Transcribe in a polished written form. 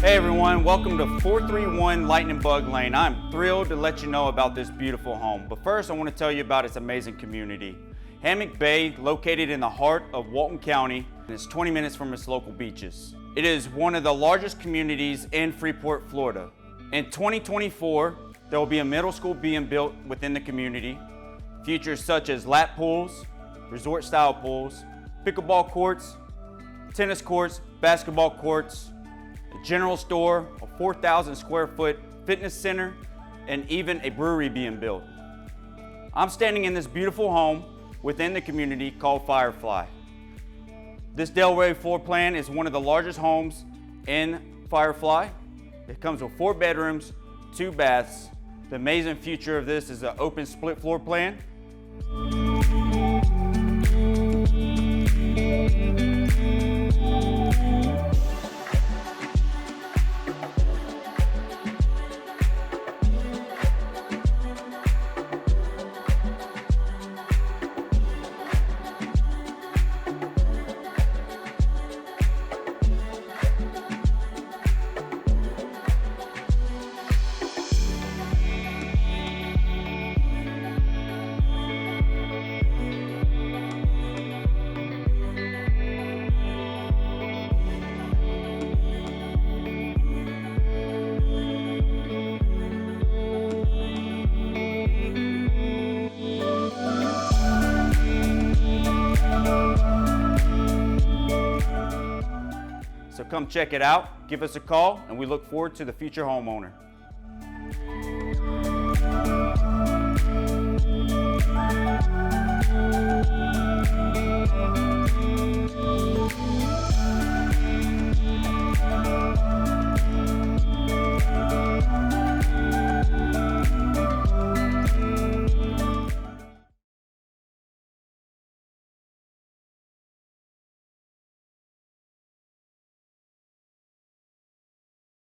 Hey everyone, welcome to 431 Lightning Bug Lane. I'm thrilled to let you know about this beautiful home. But first I want to tell you about its amazing community. Hammock Bay, located in the heart of Walton County, and it's 20 minutes from its local beaches. It is one of the largest communities in Freeport, Florida. In 2024, there will be a middle school being built within the community. Features such as lap pools, resort-style pools, pickleball courts, tennis courts, basketball courts, a general store, a 4,000 square foot fitness center, and even a brewery being built. I'm standing in this beautiful home within the community called Firefly. This Delray floor plan is one of the largest homes in Firefly. It comes with 4 bedrooms, 2 baths. The amazing feature of this is an open split floor plan. So come check it out, give us a call, and we look forward to the future homeowner.